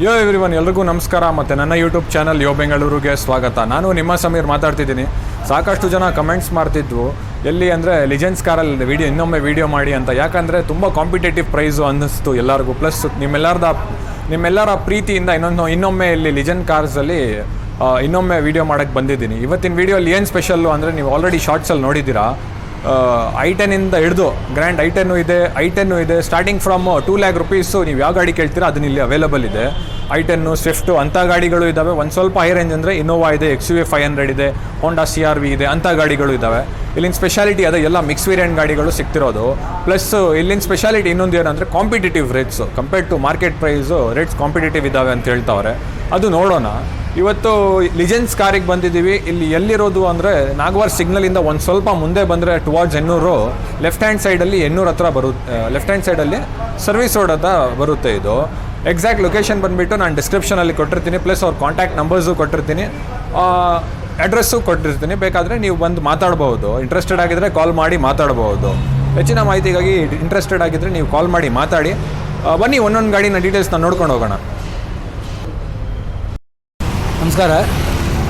ಯೋ everyone, ಎಲ್ರಿಗೂ ನಮಸ್ಕಾರ. ಮತ್ತು ನನ್ನ ಯೂಟ್ಯೂಬ್ ಚಾನಲ್ ಯೋ ಬೆಂಗಳೂರಿಗೆ ಸ್ವಾಗತ. ನಾನು ನಿಮ್ಮ ಸಮೀರ್ ಮಾತಾಡ್ತಿದ್ದೀನಿ. ಸಾಕಷ್ಟು ಜನ ಕಮೆಂಟ್ಸ್ ಮಾಡ್ತಿದ್ವು, ಎಲ್ಲಿ ಅಂದರೆ ಲಿಜೆಂಡ್ಸ್ ಕಾರಲ್ಲಿ ಇನ್ನೊಮ್ಮೆ ವೀಡಿಯೋ ಮಾಡಿ ಅಂತ. ಯಾಕಂದರೆ ತುಂಬ ಕಾಂಪಿಟೇಟಿವ್ ಪ್ರೈಸು ಅನ್ನಿಸ್ತು ಎಲ್ಲರಿಗೂ. ಪ್ಲಸ್ ನಿಮ್ಮೆಲ್ಲರ ಪ್ರೀತಿಯಿಂದ ಇನ್ನೊಮ್ಮೆ ಇಲ್ಲಿ ಲಿಜೆಂಡ್ ಕಾರ್ಸಲ್ಲಿ ಇನ್ನೊಮ್ಮೆ ವೀಡಿಯೋ ಮಾಡೋಕ್ಕೆ ಬಂದಿದ್ದೀನಿ. ಇವತ್ತಿನ ವೀಡಿಯೋಲಿ ಏನು ಸ್ಪೆಷಲ್ಲು ಅಂದರೆ, ನೀವು ಆಲ್ರೆಡಿ ಶಾರ್ಟ್ಸಲ್ಲಿ ನೋಡಿದ್ದೀರಾ, i10 ಹಿಡಿದು ಗ್ರ್ಯಾಂಡ್ i10 ಇದೆ. ಸ್ಟಾರ್ಟಿಂಗ್ ಫ್ರಮ್ 2 lakh rupees ನೀವು ಯಾವ ಗಾಡಿ ಕೇಳ್ತೀರಾ ಅದನ್ನ ಇಲ್ಲಿ ಅವೈಲಬಲ್ ಇದೆ. i10 ಸ್ವಿಫ್ಟು ಅಂಥ ಗಾಡಿಗಳು ಇದ್ದಾವೆ. ಒಂದು ಸ್ವಲ್ಪ ಹೈ ರೇಂಜ್ ಅಂದರೆ ಇನ್ನೋವಾ ಇದೆ, XUV 500 ಇದೆ, ಹೋಂಡಾ CR-V ಇದೆ, ಅಂಥ ಗಾಡಿಗಳು ಇದ್ದಾವೆ. ಇಲ್ಲಿನ ಸ್ಪೆಷಾಲಿಟಿ ಅದೇ, ಎಲ್ಲ ಮಿಕ್ಸ್ ವೇರಿಯಂಟ್ ಗಾಡಿಗಳು ಸಿಗ್ತಿರೋದು. ಪ್ಲಸ್ ಇಲ್ಲಿನ ಸ್ಪೆಷಾಲಿಟಿ ಇನ್ನೊಂದು ಏನಂದರೆ, competitive rates compared to market price rates competitive ಇದ್ದಾವೆ ಅಂತ ಹೇಳ್ತಾವ್ರೆ. ಅದು ನೋಡೋಣ. ಇವತ್ತು ಲಿಜೆಂಡ್ಸ್ ಕಾರಿಗೆ ಬಂದಿದ್ದೀವಿ. ಇಲ್ಲಿ ಎಲ್ಲಿರೋದು ಅಂದರೆ, ನಾಗವಾರ ಸಿಗ್ನಲಿಂದ ಒಂದು ಸ್ವಲ್ಪ ಮುಂದೆ ಬಂದರೆ ಟುವಾರ್ಡ್ಸ್ ಎನ್ನೂರು, ಲೆಫ್ಟ್ ಹ್ಯಾಂಡ್ ಸೈಡಲ್ಲಿ ಎನ್ನೂರು ಹತ್ರ ಬರುತ್ತೆ. ಲೆಫ್ಟ್ ಹ್ಯಾಂಡ್ ಸೈಡಲ್ಲಿ ಸರ್ವಿಸ್ ರೋಡ್ ಹತ್ರ ಬರುತ್ತೆ ಇದು. ಎಕ್ಸಾಕ್ಟ್ ಲೊಕೇಶನ್ ಬಂದುಬಿಟ್ಟು ನಾನು ಡಿಸ್ಕ್ರಿಪ್ಷನಲ್ಲಿ ಕೊಟ್ಟಿರ್ತೀನಿ. ಪ್ಲಸ್ ಅವ್ರ ಕಾಂಟ್ಯಾಕ್ಟ್ ನಂಬರ್ಸು ಕೊಟ್ಟಿರ್ತೀನಿ, ಅಡ್ರೆಸ್ಸು ಕೊಟ್ಟಿರ್ತೀನಿ. ಬೇಕಾದರೆ ನೀವು ಬಂದು ಮಾತಾಡ್ಬೋದು. ಇಂಟ್ರೆಸ್ಟೆಡ್ ಆಗಿದ್ದರೆ ಕಾಲ್ ಮಾಡಿ ಮಾತಾಡ್ಬೋದು. ಹೆಚ್ಚಿನ ಮಾಹಿತಿಗಾಗಿ ಇಂಟ್ರೆಸ್ಟೆಡ್ ಆಗಿದ್ದರೆ ನೀವು ಕಾಲ್ ಮಾಡಿ ಮಾತಾಡಿ. ಬನ್ನಿ ಒಂದೊಂದು ಗಾಡಿನ ಡೀಟೇಲ್ಸ್ನ ನೋಡ್ಕೊಂಡು ಹೋಗೋಣ. ನಮಸ್ಕಾರ,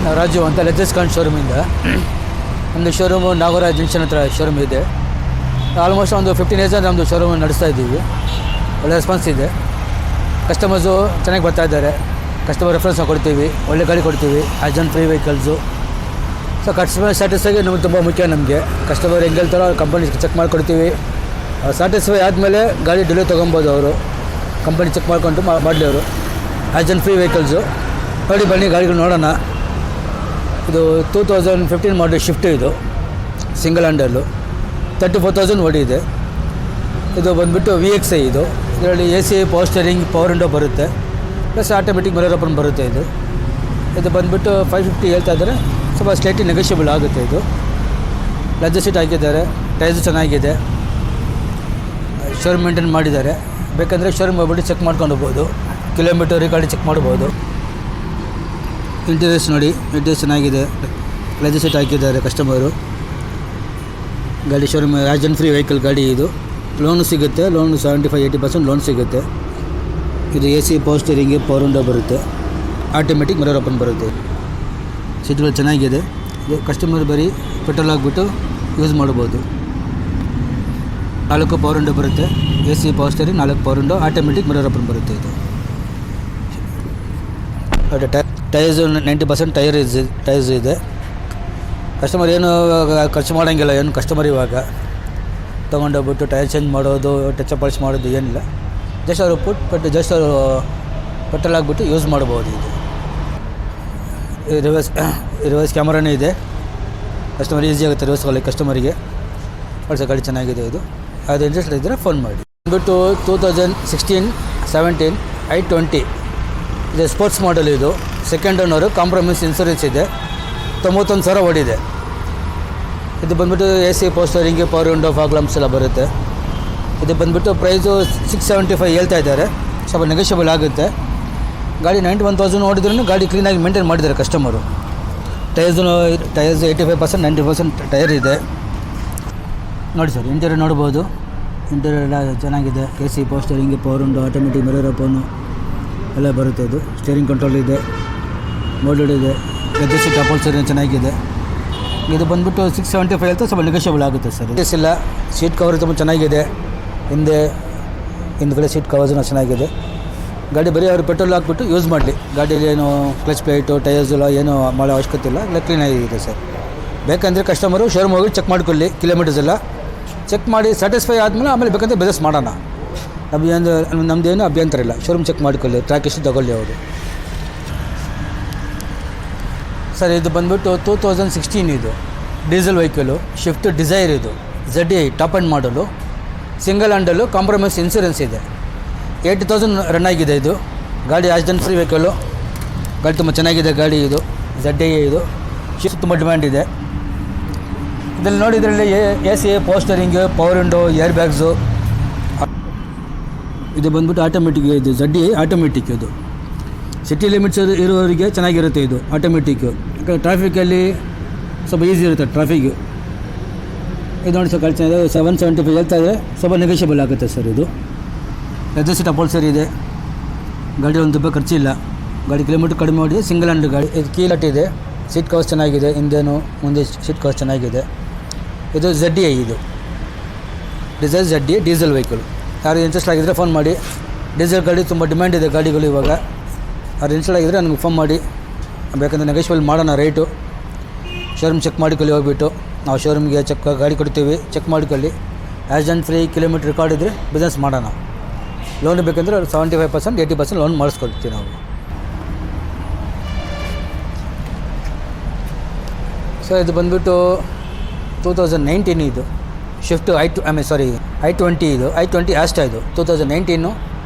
ನಾವು ರಾಜು ಅಂತ ಲೆಜೆಸ್ಕಾನ್ ಶೋರೂಮಿಂದ. ನಮ್ಮದು ಶೋರೂಮು ನಾಗರ ಜಂಕ್ಷನ್ ಹತ್ರ ಶೋರೂಮ್ ಇದೆ. ಆಲ್ಮೋಸ್ಟ್ ಒಂದು 15 years ನಮ್ಮದು ಶೋರೂಮ್ ನಡೆಸ್ತಾ ಇದ್ದೀವಿ. ಒಳ್ಳೆ ರೆಸ್ಪಾನ್ಸ್ ಇದೆ. ಕಸ್ಟಮರ್ಸು ಚೆನ್ನಾಗಿ ಬರ್ತಾ ಇದ್ದಾರೆ. ಕಸ್ಟಮರ್ ರೆಫರೆನ್ಸ್ ಕೊಡ್ತೀವಿ, ಒಳ್ಳೆ ಗಾಡಿ ಕೊಡ್ತೀವಿ, ಆಜನ್ free vehicles. So customer satisfy ನಮಗೆ ತುಂಬ ಮುಖ್ಯ. ನಮಗೆ ಕಸ್ಟಮರ್ ಹೆಂಗೆ ಹೇಳ್ತಾರೋ ಕಂಪನಿ ಚೆಕ್ ಮಾಡಿಕೊಡ್ತೀವಿ. ಸ್ಯಾಟಿಸ್ಫೈ ಆದಮೇಲೆ ಗಾಡಿ ಡೆಲಿವರಿ ತೊಗೊಬೋದು. ಅವರು ಕಂಪನಿ ಚೆಕ್ ಮಾಡಿಕೊಂಡು ಮಾಡಲಿ ಅವರು. ಆಜನ್ ಫ್ರೀ ವೆಹಿಕಲ್ಸು ನೋಡಿ, ಬನ್ನಿ ಗಾಡಿಗಳು ನೋಡೋಣ. ಇದು 2015 ಮಾಡಲ್ ಶಿಫ್ಟ್. ಇದು ಸಿಂಗಲ್ ಹ್ಯಾಂಡಲ್ಲು, 34,000 ಓಡಿದೆ. ಇದು ಬಂದುಬಿಟ್ಟು VXI. ಇದು ಇದರಲ್ಲಿ AC, power steering, power window ಬರುತ್ತೆ. ಪ್ಲಸ್ ಆಟೋಮೆಟಿಕ್ ಮಿರರ್ ಓಪನ್ ಬರುತ್ತೆ. ಇದು ಬಂದುಬಿಟ್ಟು 550 ಹೇಳ್ತಾ ಇದ್ದಾರೆ. ಸ್ವಲ್ಪ ಸ್ಲೈಟ್ಲಿ ನೆಗೋಷಿಯಬಲ್ ಆಗುತ್ತೆ. ಇದು ಲೆದರ್ ಸೀಟ್ ಹಾಕಿದ್ದಾರೆ. ಟೈರ್ಸು ಚೆನ್ನಾಗಿದೆ. ಶೋರೂಮ್ ಮೇಂಟೈನ್ ಮಾಡಿದ್ದಾರೆ. ಬೇಕಂದರೆ ಶೋರೂಮ್ ಹೋಗ್ಬಿಟ್ಟು ಚೆಕ್ ಮಾಡ್ಕೊಂಡು ಹೋಗ್ಬೋದು. ಕಿಲೋಮೀಟರ್ ಗಾಡಿ ಚೆಕ್ ಮಾಡ್ಬೋದು. ಇಂಟೀರಿಯರ್ಸ್ ನೋಡಿ, ಇಂಟೀರಿಯರ್ಸ್ ಚೆನ್ನಾಗಿದೆ. ಲೆದರ್ ಸೀಟ್ ಹಾಕಿದ್ದಾರೆ ಕಸ್ಟಮರು. ಗಾಡಿ ಶೋರೂಮ್ ಆಜನ್ ಫ್ರೀ ವೆಹಿಕಲ್ ಗಾಡಿ. ಇದು ಲೋನು ಸಿಗುತ್ತೆ. ಲೋನು 75-80% ಲೋನ್ ಸಿಗುತ್ತೆ. ಇದು AC, power steering, power window ಬರುತ್ತೆ. ಆಟೋಮೆಟಿಕ್ ಮಿರರ್ ಓಪನ್ ಬರುತ್ತೆ. ಸೀಟ್ಗಳು ಚೆನ್ನಾಗಿದೆ. ಇದು ಕಸ್ಟಮರ್ ಬರೀ ಪೆಟ್ರೋಲ್ ಹಾಕ್ಬಿಟ್ಟು ಯೂಸ್ ಮಾಡ್ಬೋದು. 4 ಪವರ್ ವಿಂಡೋ ಬರುತ್ತೆ. AC, power steering, 4 power window, automatic mirror open ಬರುತ್ತೆ. ಇದು ಟೈರ್ಸು 90% ಟೈರ್ಸ್ ಇದೆ. ಕಸ್ಟಮರ್ ಏನು ಖರ್ಚು ಮಾಡೋಂಗಿಲ್ಲ. ಏನು ಕಸ್ಟಮರ್ ಇವಾಗ ತೊಗೊಂಡೋಗ್ಬಿಟ್ಟು ಟೈರ್ ಚೇಂಜ್ ಮಾಡೋದು, ಟಚ್ ಪಾಲಿಶ್ ಮಾಡೋದು ಏನಿಲ್ಲ. ಜಸ್ಟ್ ಅವರು ಜಸ್ಟ್ ಅವರು ಪೆಟ್ರೋಲ್ ಹಾಕ್ಬಿಟ್ಟು ಯೂಸ್ ಮಾಡ್ಬೋದು. ಇದು ರಿವರ್ಸ್ ಕ್ಯಾಮ್ರಾನೇ ಇದೆ. ಕಸ್ಟಮರ್ ಈಸಿ ಆಗುತ್ತೆ ರಿವರ್ಸ್ ಹೋಗಲಿಕ್ಕೆ ಕಸ್ಟಮರಿಗೆ. ಹೊಸ ಗಾಡಿ ಚೆನ್ನಾಗಿದೆ. ಇದು ಅದು ಇಂಟ್ರೆಸ್ಟ್ ಇದ್ದರೆ ಫೋನ್ ಮಾಡಿ. ಬಂದುಬಿಟ್ಟು 2016, 17 i20 ಇದು ಸ್ಪೋರ್ಟ್ಸ್ ಮಾಡೆಲ್. ಇದು ಸೆಕೆಂಡ್ ಓನರು, ಕಾಂಪ್ರಮೈಸ್ ಇನ್ಸೂರೆನ್ಸ್ ಇದೆ. 91,000 ಓಡಿದೆ. ಇದು ಬಂದುಬಿಟ್ಟು AC, power steering, power window, fog lamps ಎಲ್ಲ ಬರುತ್ತೆ. ಇದು ಬಂದುಬಿಟ್ಟು ಪ್ರೈಸು 675 ಹೇಳ್ತಾ ಇದ್ದಾರೆ. ಸ್ವಲ್ಪ ನೆಗೋಷಿಯಬಲ್ ಆಗುತ್ತೆ. ಗಾಡಿ 91,000 ಓಡಿದ್ರೂ ಗಾಡಿ ಕ್ಲೀನಾಗಿ ಮೇಂಟೈನ್ ಮಾಡಿದ್ದಾರೆ ಕಸ್ಟಮರು. ಟೈರ್ಸ್ 85%, 90% ಟೈರ್ ಇದೆ. ನೋಡಿ ಸರ್, ಇಂಟೀರಿಯರ್ ನೋಡ್ಬೋದು. ಇಂಟೀರಿಯರ್ ಎಲ್ಲ ಚೆನ್ನಾಗಿದೆ. AC, power steering, power window, automatic mirror open ಎಲ್ಲ ಬರುತ್ತೆ. ಇದು ಸ್ಟೇರಿಂಗ್ ಕಂಟ್ರೋಲ್ ಇದೆ, ಮೋಲ್ಡೆಡ್ ಇದೆ. ಲೆದರ್ ಸೀಟ್ ಅಪೋಲ್ಸರಿ ಚೆನ್ನಾಗಿದೆ. ಇದು ಬಂದುಬಿಟ್ಟು 675 ಹೇಳ್ತಾ ಸ್ವಲ್ಪ ನೆಗೋಷಿಯಬಲ್ ಆಗುತ್ತೆ ಸರ್. ಇಲ್ಲ, ಸೀಟ್ ಕವರ್ ತುಂಬ ಚೆನ್ನಾಗಿದೆ. ಹಿಂದ್ಗಡೆ ಸೀಟ್ ಕವರ್ಸು ಚೆನ್ನಾಗಿದೆ. ಗಾಡಿ ಬರೀ ಅವರು ಪೆಟ್ರೋಲ್ ಹಾಕ್ಬಿಟ್ಟು ಯೂಸ್ ಮಾಡಲಿ. ಗಾಡಿಯಲ್ಲಿ ಏನು ಕ್ಲಚ್ ಪ್ಲೇಟು, ಟೈರ್ಸ್ ಎಲ್ಲ ಏನು ಮಾಡೋ ಅವಶ್ಯಕತೆ ಇಲ್ಲ. ಎಲ್ಲ ಕ್ಲೀನಾಗಿದೆ ಸರ್. ಬೇಕಂದರೆ ಕಸ್ಟಮರು ಶೋರೂಮ್ ಹೋಗಿ ಚೆಕ್ ಮಾಡ್ಕೊಳ್ಳಿ. ಕಿಲೋಮೀಟರ್ಸ್ ಎಲ್ಲ ಚೆಕ್ ಮಾಡಿ ಸ್ಯಾಟಿಸ್ಫೈ ಆದಮೇಲೆ ಆಮೇಲೆ ಬೇಕಂದರೆ ಬಿಸ್ನೆಸ್ ಮಾಡೋಣ. ನಮ್ಮದೇನು ಅಭ್ಯಂತರ ಇಲ್ಲ. ಶೋರೂಮ್ ಚೆಕ್ ಮಾಡ್ಕೊಳ್ಳಿ, ಟ್ರ್ಯಾಕ್ ಎಷ್ಟು ತೊಗೊಳ್ಳಿ ಅವರು. ಸರ್, ಇದು ಬಂದುಬಿಟ್ಟು 2016 ಇದು ಡೀಸೆಲ್ ವೆಹಿಕಲು, ಶಿಫ್ಟ್ ಡಿಸೈರ್. ಇದು ZDI ಟಾಪ್ ಆ್ಯಂಡ್ ಮಾಡಲು, ಸಿಂಗಲ್ ಹ್ಯಾಂಡಲು, ಕಾಂಪ್ರಮೈಸ್ ಇನ್ಸೂರೆನ್ಸ್ ಇದೆ. 80,000 ರನ್ ಆಗಿದೆ. ಇದು ಗಾಡಿ ಆಕ್ಸಿಡೆಂಟ್ ಫ್ರೀ ವೆಹಿಕಲು. ಗಾಡಿ ತುಂಬ ಚೆನ್ನಾಗಿದೆ ಗಾಡಿ. ಇದು ZDI. ಇದು ಶಿಫ್ಟ್ ತುಂಬ ಡಿಮ್ಯಾಂಡ್ ಇದೆ. ಇದರಲ್ಲಿ ನೋಡಿ, ಇದರಲ್ಲಿ AC, power steering, power window, air bags. ಇದು ಬಂದುಬಿಟ್ಟು ಆಟೋಮೆಟಿಕ್. ಇದು ZDI ಆಟೋಮೆಟಿಕ್. ಇದು ಸಿಟಿ ಲಿಮಿಟ್ಸ್ ಇರೋರಿಗೆ ಚೆನ್ನಾಗಿರುತ್ತೆ. ಇದು ಆಟೋಮೆಟಿಕ್ಕು. ಯಾಕಂದರೆ ಟ್ರಾಫಿಕಲ್ಲಿ ಸ್ವಲ್ಪ ಈಸಿ ಇರುತ್ತೆ ಟ್ರಾಫಿಕ್ಕು. ಇದು ನೋಡಿ ಸರ್, ಗಾಡಿ ಚೆನ್ನಾಗಿದೆ. 775 ಹೇಳ್ತಾ ಇದೆ. ಸ್ವಲ್ಪ ನೆಗೋಷಿಯಬಲ್ ಆಗುತ್ತೆ ಸರ್. ಇದು ಲೆದರ್ ಸೀಟ್ ಅಪೋಲ್ಸರಿ ಇದೆ. ಗಾಡಿ ₹1 ಖರ್ಚಿಲ್ಲ. ಗಾಡಿ ಕಿಲೋಮೀಟ್ರ್ ಕಡಿಮೆ ಮಾಡಿ ಸಿಂಗಲ್ ಹ್ಯಾಂಡ್ ಗಾಡಿ. ಇದು ಕೀಲಟ್ ಇದೆ, ಸೀಟ್ ಕವರ್ಸ್ ಚೆನ್ನಾಗಿದೆ, ಹಿಂದೇನು ಮುಂದೆ ಸೀಟ್ ಕವರ್ಸ್ ಚೆನ್ನಾಗಿದೆ. ಇದು ZDI, ಇದು ಡಿಸೈರ್ ZDI ಡೀಸೆಲ್ ವೆಹಿಕಲ್. ಯಾರು ಇಂಟ್ರೆಸ್ಟ್ ಆಗಿದ್ದರೆ ಫೋನ್ ಮಾಡಿ. ಡೀಸೆಲ್ ಗಾಡಿ ತುಂಬ ಡಿಮ್ಯಾಂಡ್ ಇದೆ ಗಾಡಿಗಳು ಇವಾಗ. ಯಾರು ಇಂಟ್ರೆಸ್ಟ್ ಆಗಿದ್ದರೆ ನನಗೆ ಫೋನ್ ಮಾಡಿ, ಬೇಕಂದರೆ ನೆಗೋಷಿಯಬಲ್ ಮಾಡೋಣ ರೇಟು. ಶೋರೂಮ್ ಚೆಕ್ ಮಾಡಿಕೊಳ್ಳಿ ಹೋಗ್ಬಿಟ್ಟು. ನಾವು ಶೋರೂಮ್ಗೆ ಗಾಡಿ ಕೊಡ್ತೀವಿ, ಚೆಕ್ ಮಾಡಿಕೊಳ್ಳಿ. ಆ್ಯಕ್ಸಿಡೆಂಟ್ ಫ್ರೀ, ಕಿಲೋಮೀಟ್ರ್ ರೆಕಾರ್ಡ್ ಇದ್ದರೆ ಬಿಸ್ನೆಸ್ ಮಾಡೋಣ. ಲೋನ್ ಬೇಕಂದರೆ 75% 80% ಲೋನ್ ಮಾಡಿಸ್ಕೊಡ್ತೀವಿ ನಾವು. ಸೊ ಇದು ಬಂದುಬಿಟ್ಟು 2019 ಇದು ಶಿಫ್ಟ್ I20 ಇದು I20 ಆಸ್ಟಾ ಇದು 2019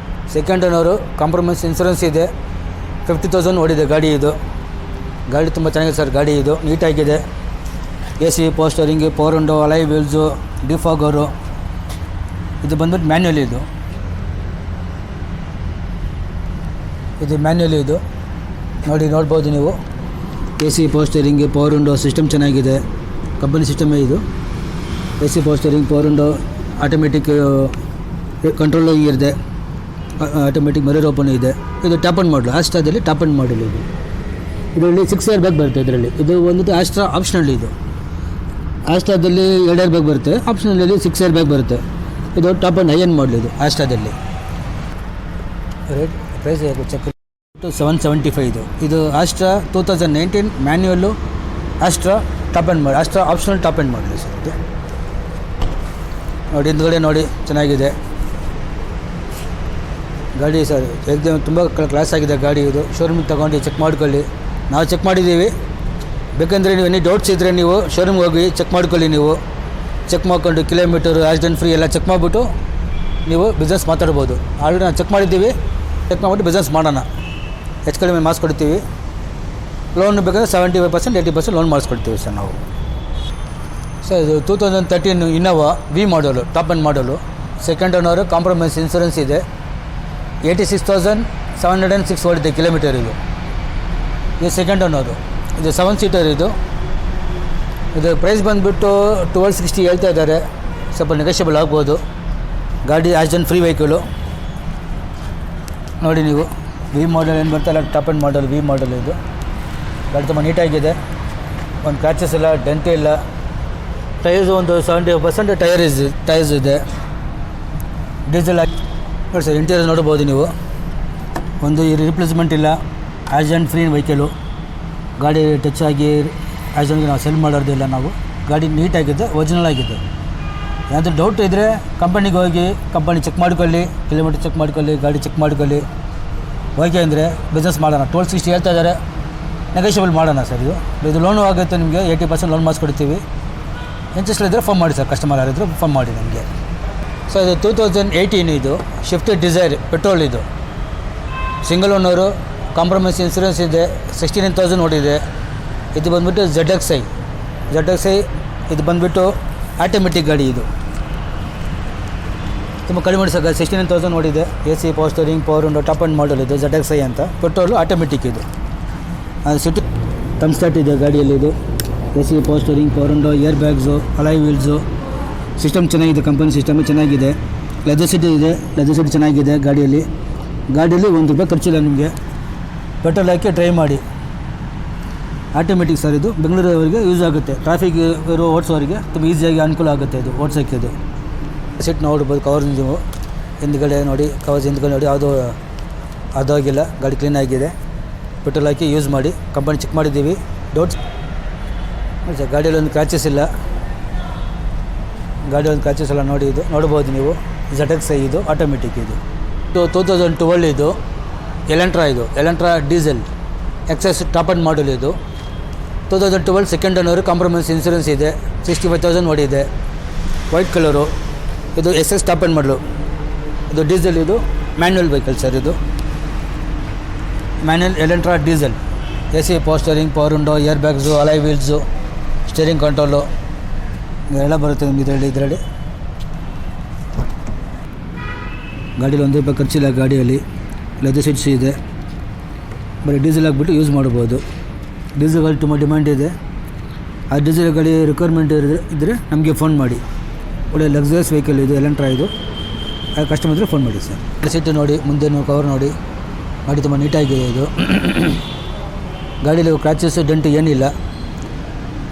ಸೆಕೆಂಡ್ ಓನರು. ಕಾಂಪ್ರಮೈಸ್ ಇನ್ಸೂರೆನ್ಸ್ ಇದೆ. 50,000 ಓಡಿದೆ ಗಾಡಿ. ಇದು ಗಾಡಿ ತುಂಬ ಚೆನ್ನಾಗಿದೆ ಸರ್. ಗಾಡಿ ಇದು ನೀಟಾಗಿದೆ. AC, power steering, power window, alloy wheels, defogger. ಇದು ಬಂದ್ಬಿಟ್ಟು ಮ್ಯಾನ್ಯುವಲ್. ಇದು ಮ್ಯಾನ್ಯುವಲ್. ಇದು ನೋಡ್ಬೋದು ನೀವು. AC, power steering, power window system ಚೆನ್ನಾಗಿದೆ. ಕಂಪನಿ ಸಿಸ್ಟಮೇ ಇದು. AC, power steering, power window, automatic control ಇದೆ. ಆಟೋಮೆಟಿಕ್ ಮಿರರ್ ಓಪನ್ ಇದೆ. ಇದು ಟಾಪ್ ಆ್ಯಂಡ್ ಮಾಡಲ್, ಆಸ್ಟ್ರಾದಲ್ಲಿ ಟಾಪ್ ಆ್ಯಂಡ್ ಮಾಡಲ್ ಇದು. ಇದರಲ್ಲಿ 6 ಏರ್ ಬ್ಯಾಗ್ ಬರುತ್ತೆ. ಇದರಲ್ಲಿ ಇದು ಒಂದು ಆಸ್ಟ್ರಾ ಆಪ್ಷನಲ್. ಇದು ಆಸ್ಟ್ರಾದಲ್ಲಿ 2 ಏರ್ ಬ್ಯಾಗ್ ಬರುತ್ತೆ, ಆಪ್ಷನಲ್ಲಿ 6 ಏರ್ ಬ್ಯಾಗ್ ಬರುತ್ತೆ. ಇದು top and high end model ಇದು ಆಸ್ಟ್ರಾದಲ್ಲಿ. ರೇಟ್ ಪ್ರೈಸ್ ಚೆಕ್ 775 ಇದು. ಇದು Astra 2019 manual. Astra top end ಮಾಡಲ್, Astra optional top end model sir ಇದು. ನೋಡಿ ಹಿಂದ್ಗಡೆ ನೋಡಿ ಚೆನ್ನಾಗಿದೆ ಗಾಡಿ ಸರ್. ಏಕದಮ್ ತುಂಬ ಕ್ಲಾಸ್ ಆಗಿದೆ ಗಾಡಿ. ಇದು ಶೋರೂಮಿಗೆ ತೊಗೊಂಡು ಚೆಕ್ ಮಾಡ್ಕೊಳ್ಳಿ. ನಾವು ಚೆಕ್ ಮಾಡಿದ್ದೀವಿ. ಬೇಕಂದರೆ ನೀವು ಎನಿ ಡೌಟ್ಸ್ ಇದ್ದರೆ ನೀವು ಶೋರೂಮ್ಗೆ ಹೋಗಿ ಚೆಕ್ ಮಾಡ್ಕೊಳ್ಳಿ. ನೀವು ಚೆಕ್ ಮಾಡ್ಕೊಂಡು ಕಿಲೋಮೀಟರು, ಆಕ್ಸಿಡೆಂಟ್ ಫ್ರೀ ಎಲ್ಲ ಚೆಕ್ ಮಾಡಿಬಿಟ್ಟು ನೀವು ಬಿಸ್ನೆಸ್ ಮಾತಾಡ್ಬೋದು. ಆಲ್ರೆಡಿ ನಾವು ಚೆಕ್ ಮಾಡಿದ್ದೀವಿ. ಚೆಕ್ ಮಾಡಿಬಿಟ್ಟು ಬಿಸ್ನೆಸ್ ಮಾಡೋಣ. ಹೆಚ್ಚು ಕಡಿಮೆ ಮಾಡಿಸ್ಕೊಡ್ತೀವಿ. ಲೋನ್ ಬೇಕಾದರೆ 75% 80% ಲೋನ್ ಮಾಡಿಸ್ಕೊಡ್ತೀವಿ ಸರ್ ನಾವು. ಸರ್ ಇದು 2013 ಇನೋವಾ V ಮಾಡಲು, ಟಾಪ್ ಆ್ಯಂಡ್ ಮಾಡಲು. ಸೆಕೆಂಡ್ ಓನರು, ಕಾಂಪ್ರಮೈಸ್ ಇನ್ಸೂರೆನ್ಸ್ ಇದೆ. 86,706 ಓಡಿದೆ ಕಿಲೋಮೀಟರ್. ಇದು ಸೆಕೆಂಡ್ ಓನರು. ಇದು 7 ಸೀಟರ್. ಇದು ಪ್ರೈಸ್ ಬಂದುಬಿಟ್ಟು 1260 ಹೇಳ್ತಾ ಇದ್ದಾರೆ. ಸ್ವಲ್ಪ ನೆಗೋಷಿಯಬಲ್ ಆಗ್ಬೋದು. ಗಾಡಿ ಆಕ್ಸಿಡೆಂಟ್ ಫ್ರೀ ವೆಹಿಕಲು. ನೋಡಿ ನೀವು V ಮಾಡಲ್ ಏನು ಬರ್ತಲ್ಲ, ಟಾಪ್ ಆ್ಯಂಡ್ ಮಾಡಲ್ V ಮಾಡಲ್. ಇದು ಗಾಡಿ ತುಂಬ ನೀಟಾಗಿದೆ. ಒಂದು ಕ್ರ್ಯಾಚಸ್ ಇಲ್ಲ, ಡೆಂಟ್ ಇಲ್ಲ. ಟೈರ್ಸ್ ಒಂದು 70% ಟೈರ್ಸ್ ಇದೆ. ಡೀಸೆಲ್ ನೋಡಿ ಸರ್. ಇಂಟೀರಿಯರ್ ನೋಡ್ಬೋದು ನೀವು. ಒಂದು ರಿಪ್ಲೇಸ್ಮೆಂಟ್ ಇಲ್ಲ. Accident free vehicle. ಗಾಡಿ ಟಚ್ ಆಗಿ ಆಕ್ಸಿಡೆಂಟ್ಗೆ ನಾವು ಸೆಲ್ ಮಾಡೋದಿಲ್ಲ ನಾವು. ಗಾಡಿ ನೀಟಾಗಿದೆ, ಒರಿಜಿನಲ್ ಆಗಿದೆ. ಏನಾದರೂ ಡೌಟ್ ಇದ್ದರೆ ಕಂಪನಿಗೆ ಹೋಗಿ ಕಂಪನಿ ಚೆಕ್ ಮಾಡ್ಕೊಳ್ಳಿ, ಕಿಲೋಮೀಟ್ರ್ ಚೆಕ್ ಮಾಡ್ಕೊಳ್ಳಿ, ಗಾಡಿ ಚೆಕ್ ಮಾಡ್ಕೊಳ್ಳಿ. ಓಕೆ ಅಂದರೆ ಬಿಸ್ನೆಸ್ ಮಾಡೋಣ. 1260 ಹೇಳ್ತಾ ಇದ್ದಾರೆ, ನೆಗೋಷಿಯಬಲ್ ಮಾಡೋಣ ಸರ್. ಇದು ಲೋನು ಆಗುತ್ತೆ ನಿಮಗೆ. 80% ಲೋನ್ ಮಾಡಿಸ್ಕೊಡ್ತೀವಿ. ಇಂಟ್ರೆಸ್ಟ್ ಇದ್ದರೆ ಫೋನ್ ಮಾಡಿ ಸರ್. ಕಸ್ಟಮರ್ ಯಾರಿದ್ರು ಫೋನ್ ಮಾಡಿ ನಮಗೆ. ಸೊ ಇದು 2018 ಇದು ಶಿಫ್ಟ್ ಡಿಸೈರ್ ಪೆಟ್ರೋಲ್. ಇದು ಸಿಂಗಲ್ ಓನರು, ಕಾಂಪ್ರಮೈಸ್ ಇನ್ಸೂರೆನ್ಸ್ ಇದೆ. 69,000 ಓಡಿದೆ. ಇದು ಬಂದುಬಿಟ್ಟು ZXi. ಇದು ಬಂದುಬಿಟ್ಟು ಆಟೋಮೆಟಿಕ್ ಗಾಡಿ. ಇದು ತುಂಬ ಕಡಿಮೆ ಸರ್. 69,000 ಓಡಿದೆ. AC, power steering, power window, top end model. ಇದು ZXi ಅಂತ ಪೆಟ್ರೋಲು, ಆಟೋಮೆಟಿಕ್. ಇದು ಸಿಟಿ ತಮ್ ಸ್ಟಾರ್ಟ್ ಇದೆ ಗಾಡಿಯಲ್ಲಿ. ಇದು AC, power steering, power window, air bags, alloy wheels. System ಚೆನ್ನಾಗಿದೆ, ಕಂಪನಿ ಸಿಸ್ಟಮ್ ಚೆನ್ನಾಗಿದೆ. ಲೆದರ್ ಸೀಟ್ ಇದೆ, ಲೆದರ್ ಸೀಟ್ ಚೆನ್ನಾಗಿದೆ ಗಾಡಿಯಲ್ಲಿ. ₹1 ಖರ್ಚಿಲ್ಲ ನಿಮಗೆ. ಪೆಟ್ರೋಲ್ ಹಾಕಿ ಡ್ರೈವ್ ಮಾಡಿ. Automatic sir. ಇದು ಬೆಂಗಳೂರವರಿಗೆ ಯೂಸ್ ಆಗುತ್ತೆ. ಟ್ರಾಫಿಕ್ ಇರೋ ಓಡಿಸೋರಿಗೆ ತುಂಬ ಈಸಿಯಾಗಿ ಅನುಕೂಲ ಆಗುತ್ತೆ ಇದು ಓಡಿಸೋಕ್ಕೆ. ಇದು ಸೀಟ್ ನೋಡ್ಬೋದು. ಕವರ್ ನೀವು ಹಿಂದ್ಗಡೆ ನೋಡಿ, ಕವರ್ಸ್ ಹಿಂದ್ಗಡೆ ನೋಡಿ, ಯಾವುದೂ ಅದಾಗಿಲ್ಲ. ಗಾಡಿ ಕ್ಲೀನ್ ಆಗಿದೆ. ಪೆಟ್ರೋಲ್ ಹಾಕಿ ಯೂಸ್ ಮಾಡಿ. ಕಂಪನಿ ಚೆಕ್ ಮಾಡಿದ್ದೀವಿ. Doubts sir. ಗಾಡಿಯಲ್ಲಿ ಒಂದು ಕ್ರ್ಯಾಚಸ್ ಇಲ್ಲ. ನೋಡಿ. ಇದು ನೋಡ್ಬೋದು ನೀವು. ZXi ಇದು ಆಟೋಮೆಟಿಕ್. ಇದು 2012 ಇದು ಎಲೆಂಟ್ರಾ. ಇದು Elantra diesel SX top end model. ಇದು 2012 ಸೆಕೆಂಡ್ ಓನರು, ಕಾಂಪ್ರಮೈಸ್ ಇನ್ಸೂರೆನ್ಸ್ ಇದೆ. 65,000 ಓಡಿದೆ. White colour. ಇದು SS ಟಾಪ್ ಆ್ಯಂಡ್ ಮಾಡಲು. ಇದು ಡೀಸೆಲ್. ಇದು ಮ್ಯಾನ್ಯುವಲ್ ವೆಹಿಕಲ್ ಸರ್. ಇದು manual Elantra diesel. AC, power steering, power window, air bags, alloy wheels, steering control ಎಲ್ಲ ಬರುತ್ತೆ ನಿಮಗೆ ಇದರಲ್ಲಿ. ಗಾಡೀಲಿ ₹1 ಖರ್ಚಿಲ್ಲ. ಗಾಡಿಯಲ್ಲಿ ಲೆದರ್ ಸೀಟ್ಸ್ ಇದೆ. ಬರೀ ಡೀಸೆಲ್ ಹಾಕ್ಬಿಟ್ಟು ಯೂಸ್ ಮಾಡ್ಬೋದು. ಡೀಸೆಲ್ ಗಾಡಿ ತುಂಬ ಡಿಮ್ಯಾಂಡ್ ಇದೆ. ಆ ಡೀಸೆಲ್ ಗಾಡಿ ರಿಕ್ವೈರ್ಮೆಂಟ್ ಇದ್ದರೆ ನಮಗೆ ಫೋನ್ ಮಾಡಿ. ಒಳ್ಳೆ ಲಕ್ಸುರಿಯಸ್ ವೆಹಿಕಲ್ ಇದು ಎಲೆಂಟ್ರಾ. ಇದು ಕಸ್ಟಮರ್ ಇದ್ದರೆ ಫೋನ್ ಮಾಡಿ ಸರ್. ಸೀಟು ನೋಡಿ, ಮುಂದೆನೂ ಕವರ್ ನೋಡಿ, ಗಾಡಿ ತುಂಬ ನೀಟಾಗಿದೆ ಇದು. ಗಾಡೀಲಿ ಕ್ರಾಚಸ್ ಡೆಂಟು ಏನಿಲ್ಲ,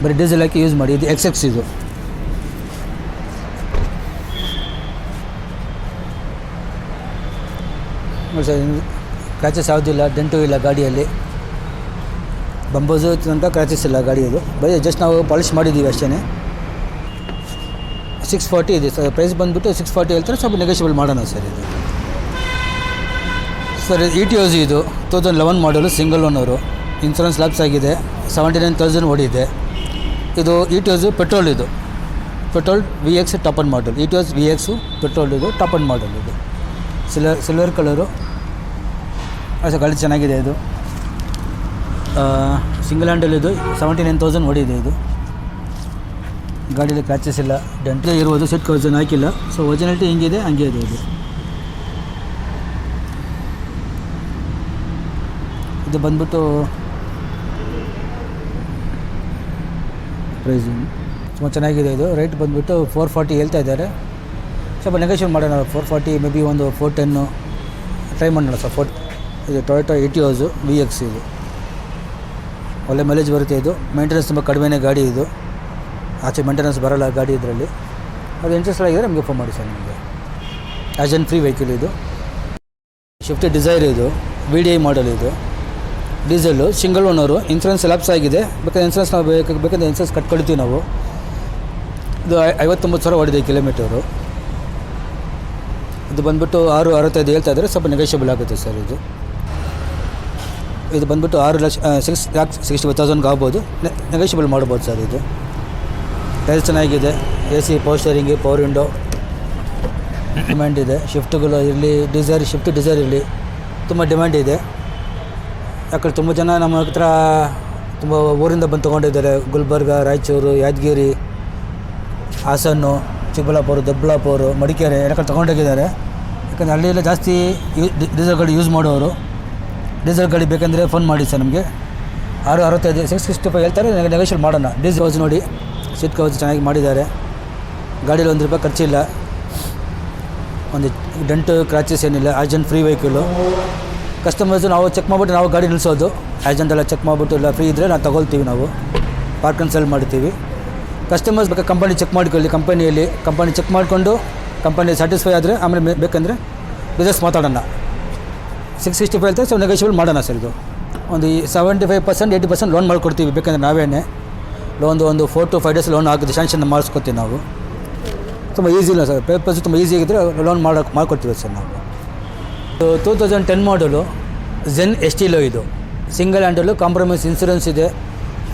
ಬರೀ ಡೀಸೆಲ್ ಹಾಕಿ ಯೂಸ್ ಮಾಡಿ. ಇದು XX ಇದು. ಸರ್ ಕ್ರಾಚಸ್ ಯಾವುದಿಲ್ಲ, ಡೆಂಟು ಇಲ್ಲ ಗಾಡಿಯಲ್ಲಿ. ಬಂಬೋಸು ಅಂತ ಕ್ರಾಚಸ್ ಇಲ್ಲ ಗಾಡಿಯದು, ಬರೀ ಜಸ್ಟ್ ನಾವು ಪಾಲಿಷ್ ಮಾಡಿದ್ದೀವಿ ಅಷ್ಟೇ. 640 ಇದೆ ಸರ್, ಪ್ರೈಸ್ ಬಂದುಬಿಟ್ಟು 640 ಹೇಳ್ತಾರೆ, ಸ್ವಲ್ಪ ನೆಗೋಷಿಯಬಲ್ ಮಾಡೋಣ ಸರ್ ಇದು. ಸರ್ ETOZ ಇದು 2011 ಮಾಡಲು, ಸಿಂಗಲ್ ಓನರು, ಇನ್ಸೂರೆನ್ಸ್ ಲ್ಯಾಪ್ಸ್ ಆಗಿದೆ, 79,000 ಓಡಿದೆ. ಇದು ETOZ ಪೆಟ್ರೋಲ್, ಇದು petrol VX top and model. ETOZ VX petrol, ಇದು ಟಾಪ್ ಅಂಡ್ ಮಾಡಲ್. ಇದು ಸಿಲ್ವರ್ ಕಲರು. ಸರ್ ಗಾಡಿ ಚೆನ್ನಾಗಿದೆ ಇದು. ಸಿಂಗಲ್ ಹ್ಯಾಂಡಲ್ ಇದು, 79,000 ಓಡಿದೆ ಇದು. ಗಾಡಿಯಲ್ಲಿ ಕ್ರ್ಯಾಚಸ್ ಇಲ್ಲ, ಡೆಂಟೇ ಇರ್ಬೋದು, ಸೆಟ್ ಕವರ್ಸನ್ ಹಾಕಿಲ್ಲ. ಸೊ ಒರಿಜಿನಾಲಿಟಿ ಹೆಂಗಿದೆ ಹಂಗೆ ಇದೆ ಇದು. ಇದು ಬಂದ್ಬಿಟ್ಟು ಪ್ರೈಸ್ ತುಂಬ ಚೆನ್ನಾಗಿದೆ ಇದು. ರೇಟ್ ಬಂದುಬಿಟ್ಟು 440 ಹೇಳ್ತಾ ಇದ್ದಾರೆ, ಸ್ವಲ್ಪ ನೆಗೋಷಿಯೇಟ್ ಮಾಡೋಣ. 440 ಮೇ ಬಿ ಒಂದು 410 ಟ್ರೈ ಮಾಡೋಣ ಸರ್. ಇದು ಟೊಯೋಟಾ ETOZ VX ಇದು. ಒಳ್ಳೆ ಮೈಲೇಜ್ ಬರುತ್ತೆ ಇದು. ಮೇಂಟೆನೆನ್ಸ್ ತುಂಬ ಕಡಿಮೆನೇ ಗಾಡಿ ಇದು, ಆಚೆ ಮೇಂಟೆನೆನ್ಸ್ ಬರೋಲ್ಲ ಗಾಡಿ ಇದರಲ್ಲಿ. ಅದು ಇಂಟ್ರೆಸ್ಟ್ ಆಗಿದ್ರೆ ನಮಗೆ ಫೋನ್ ಮಾಡಿ ಸರ್. ನಿಮಗೆ ಆ್ಯಜನ್ ಫ್ರೀ ವೆಹಿಕಲ್ ಇದು. ಶಿಫ್ಟ್ ಡಿಸೈರ್ ಇದು, VDI ಮಾಡಲ್ ಇದು. Diesel, single owner, insurance lapse ಆಗಿದೆ. ಬೇಕಾದ್ರೆ ಇನ್ಸೂರೆನ್ಸ್ ನಾವು ಬೇಕಂದ್ರೆ ಇನ್ಸೂರೆನ್ಸ್ ಕಟ್ಕೊಳ್ತೀವಿ ನಾವು. ಇದು 59,000 ಓಡಿದೆ ಕಿಲೋಮೀಟರು. ಇದು ಬಂದುಬಿಟ್ಟು 665 ಹೇಳ್ತಾ ಇದ್ದಾರೆ, ಸ್ವಲ್ಪ ನೆಗೋಷಿಯಬಲ್ ಆಗುತ್ತೆ ಸರ್ ಇದು. ಇದು ಬಂದುಬಿಟ್ಟು 6,60,000 ಆಗ್ಬೋದು, ನೆಗೋಷಿಯಬಲ್ ಮಾಡ್ಬೋದು ಸರ್ ಇದು. ಟೈರ್ಸ್ ಚೆನ್ನಾಗಿದೆ, AC power steering, power window, demand ಇದೆ. ಶಿಫ್ಟ್ಗಳು ಇರಲಿ, ಶಿಫ್ಟ್ ಡಿಸೈರ್ ಇರಲಿ, ತುಂಬ ಡಿಮ್ಯಾಂಡ್ ಇದೆ. ಯಾಕಂದ್ರೆ ತುಂಬ ಜನ ನಮ್ಮ ಹತ್ರ ತುಂಬ ಊರಿಂದ ಬಂದು ತೊಗೊಂಡಿದ್ದಾರೆ. ಗುಲ್ಬರ್ಗ, ರಾಯಚೂರು, ಯಾದಗಿರಿ, ಹಾಸನ್ನು, ಚಿಕ್ಕಬಳ್ಳಾಪುರ, ದೊಡ್ಡಬಳ್ಳಾಪುರ, ಮಡಿಕೇರಿ ಎಲ್ಲ ಕಡೆ ತೊಗೊಂಡೋಗಿದ್ದಾರೆ. ಯಾಕಂದರೆ ಹಳ್ಳಿಯೆಲ್ಲ ಜಾಸ್ತಿ ಡೀಸೆಲ್ ಗಾಡಿ ಯೂಸ್ ಮಾಡೋರು. ಡೀಸೆಲ್ ಗಾಡಿ ಬೇಕಂದರೆ ಫೋನ್ ಮಾಡಿ ಸರ್. ನಮಗೆ 665 665 ಹೇಳ್ತಾರೆ, ನೆಗೋಷಿಯೇಟ್ ಮಾಡೋಣ. ಡೀಸೆಲ್ ಕವಚ್ ನೋಡಿ, ಸೀಟ್ ಕವಚ್ ಚೆನ್ನಾಗಿ ಮಾಡಿದ್ದಾರೆ. ಗಾಡೀಲಿ ₹1 ಖರ್ಚಿಲ್ಲ, ಒಂದು ಡೆಂಟು ಕ್ರಾಚಸ್ ಏನಿಲ್ಲ. ಆ್ಯಜನ್ ಫ್ರೀ ವೆಹಿಕಲ್ಲು. ಕಸ್ಟಮರ್ಸು ನಾವು ಚೆಕ್ ಮಾಡಿಬಿಟ್ಟು ನಾವು ಗಾಡಿ ನಿಲ್ಲಿಸೋದು. ಆ್ಯಜೆಂಟ್ ಎಲ್ಲ ಚೆಕ್ ಮಾಡಿಬಿಟ್ಟು ಇಲ್ಲ ಫ್ರೀ ಇದ್ದರೆ ನಾವು ತೊಗೊಳ್ತೀವಿ, ನಾವು ಪಾರ್ಕ್ ಆ್ಯಂಡ್ ಸೆಲ್ ಮಾಡ್ತೀವಿ. ಕಸ್ಟಮರ್ಸ್ ಬೇಕಾದ್ರೆ ಕಂಪನಿ ಚೆಕ್ ಮಾಡ್ಕೊಳ್ಳಿ, ಕಂಪನಿ ಚೆಕ್ ಮಾಡಿಕೊಂಡು ಕಂಪನಿ ಸ್ಯಾಟಿಸ್ಫೈ ಆದರೆ ಆಮೇಲೆ ಬೇಕಂದರೆ ಬಿಸ್ನೆಸ್ ಮಾತಾಡೋಣ. 665 ಹೇಳ್ತಾರೆ, ಸೊ ನೆಗೋಷಿಯಬಲ್ ಮಾಡೋಣ ಸರ್ ಇದು. ಒಂದು 75% 80% ಲೋನ್ ಮಾಡಿಕೊಡ್ತೀವಿ ಬೇಕಂದರೆ ನಾವೇನೇ. ಒಂದು 4 to 5 days ಲೋನ್ ಆಗುತ್ತೆ, ಶಾಂಕ್ಷನ್ ಮಾಡಿಸ್ಕೊತೀವಿ ನಾವು. ತುಂಬ ಈಸಿ ಇಲ್ಲ ಸರ್, ಪೇಪರ್ಸ್ ತುಂಬ ಈಸಿ ಆಗಿದ್ದರೆ ಲೋನ್ ಮಾಡ್ಕೊಡ್ತೀವಿ ಸರ್ ನಾವು. 2010 ಮಾಡಲು Zen ST-Lo ಇದು. ಸಿಂಗಲ್ ಹ್ಯಾಂಡಲು, ಕಾಂಪ್ರಮೈಸ್ ಇನ್ಸೂರೆನ್ಸ್ ಇದೆ,